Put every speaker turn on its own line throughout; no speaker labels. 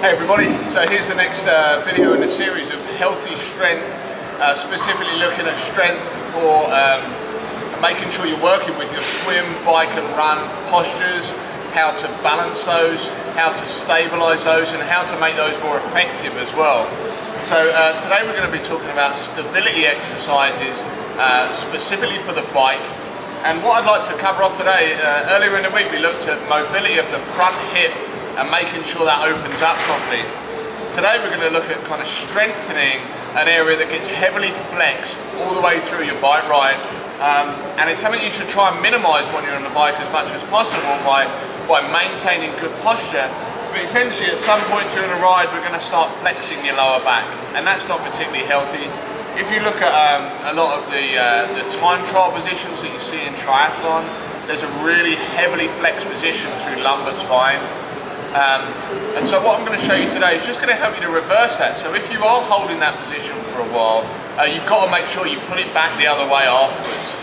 Hey everybody, so here's the next video in a series of healthy strength, specifically looking at strength for making sure you're working with your swim, bike and run postures, how to balance those, how to stabilize those and how to make those more effective as well. So today we're going to be talking about stability exercises specifically for the bike. And what I'd like to cover off today, earlier in the week we looked at mobility of the front hip and making sure that opens up properly. Today we're going to look at kind of strengthening an area that gets heavily flexed all the way through your bike ride. And it's something you should try and minimize when you're on the bike as much as possible by maintaining good posture. But essentially at some point during the ride we're going to start flexing your lower back, and that's not particularly healthy. If you look at a lot of the time trial positions that you see in triathlon, there's a really heavily flexed position through lumbar spine. And so what I'm going to show you today is just going to help you to reverse that. So if you are holding that position for a while, you've got to make sure you put it back the other way afterwards.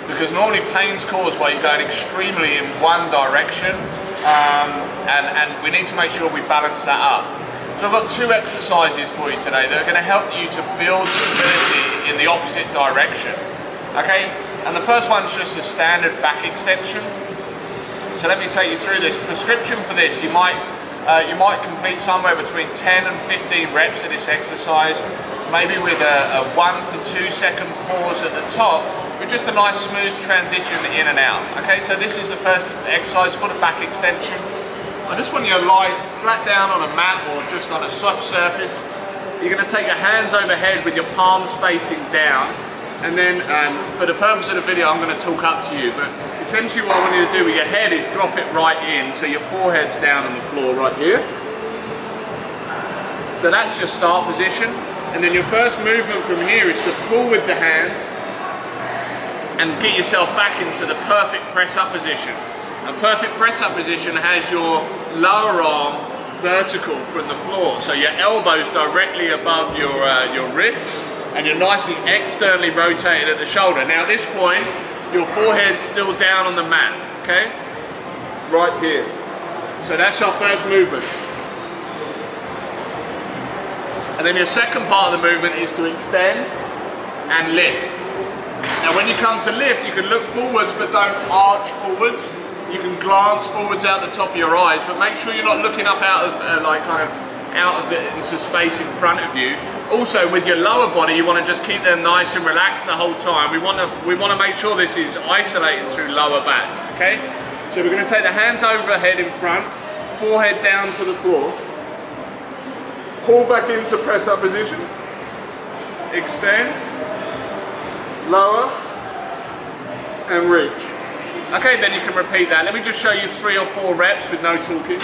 Because normally pain's caused by you going extremely in one direction, and we need to make sure we balance that up. So I've got two exercises for you today that are going to help you to build stability in the opposite direction. Okay, and the first one's just a standard back extension. So let me take you through this. Prescription for this, you might complete somewhere between 10 and 15 reps of this exercise, maybe with a 1 to 2 second pause at the top, with just a nice smooth transition in and out. Okay, so this is the first exercise called a back extension. I just want you to lie flat down on a mat or just on a soft surface. You're going to take your hands overhead with your palms facing down, and then for the purpose of the video I'm going to talk up to you, but essentially what I want you to do with your head is drop it right in so your forehead's down on the floor right here. So that's your start position, and then your first movement from here is to pull with the hands and get yourself back into the perfect press up position. A perfect press up position has your lower arm vertical from the floor, so your elbows directly above your wrist, and you're nicely externally rotated at the shoulder. Now at this point, your forehead's still down on the mat, okay? Right here. So that's your first movement. And then your second part of the movement is to extend and lift. Now when you come to lift, you can look forwards but don't arch forwards. You can glance forwards out the top of your eyes, but make sure you're not looking up out of into space in front of you. Also with your lower body, you want to just keep them nice and relaxed the whole time. We want to make sure this is isolated through lower back, okay? So we're going to take the hands overhead in front, forehead down to the floor, pull back into press up position, extend, lower, and reach. Okay, then you can repeat that. Let me just show you 3 or 4 reps with no talking.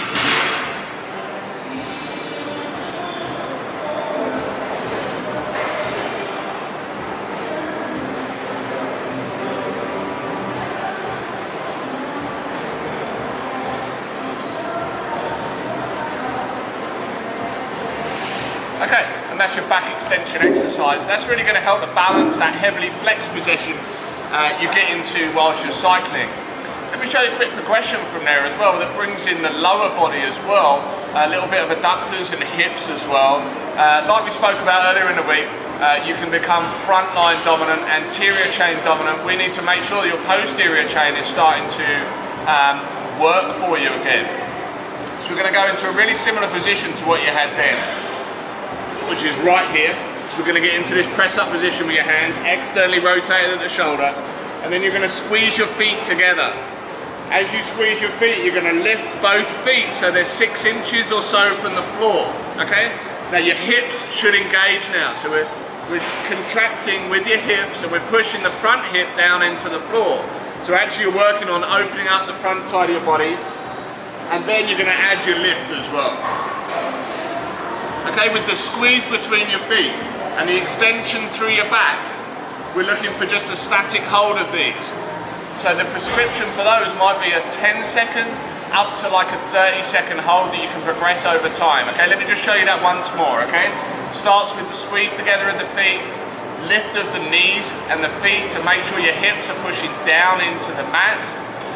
Okay, and that's your back extension exercise. That's really going to help to balance that heavily flexed position you get into whilst you're cycling. Let me show you a quick progression from there as well that brings in the lower body as well, a little bit of adductors and hips as well. Like we spoke about earlier in the week, you can become frontline dominant, anterior chain dominant. We need to make sure that your posterior chain is starting to work for you again. So we're going to go into a really similar position to what you had then, which is right here. So we're going to get into this press up position with your hands externally rotated at the shoulder, and then you're going to squeeze your feet together. As you squeeze your feet, you're going to lift both feet so they're 6 inches or so from the floor, okay? Now your hips should engage now, so we're contracting with your hips and we're pushing the front hip down into the floor. So actually you're working on opening up the front side of your body, and then you're going to add your lift as well. Okay, with the squeeze between your feet and the extension through your back, we're looking for just a static hold of these. So the prescription for those might be a 10-second up to like a 30-second hold that you can progress over time. Okay, let me just show you that once more, okay? Starts with the squeeze together of the feet, lift of the knees and the feet to make sure your hips are pushing down into the mat,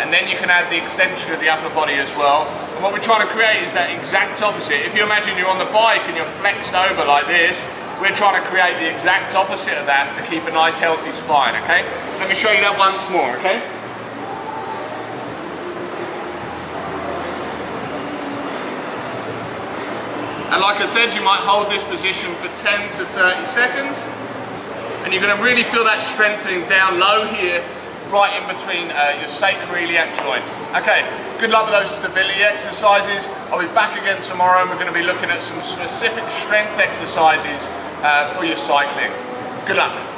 and then you can add the extension of the upper body as well. And what we're trying to create is that exact opposite. If you imagine you're on the bike and you're flexed over like this, we're trying to create the exact opposite of that to keep a nice healthy spine, okay? Let me show you that once more, okay? And like I said, you might hold this position for 10 to 30 seconds, and you're going to really feel that strengthening down low here, right in between your sacroiliac joint. Okay, good luck with those stability exercises. I'll be back again tomorrow, and we're going to be looking at some specific strength exercises for your cycling. Good luck.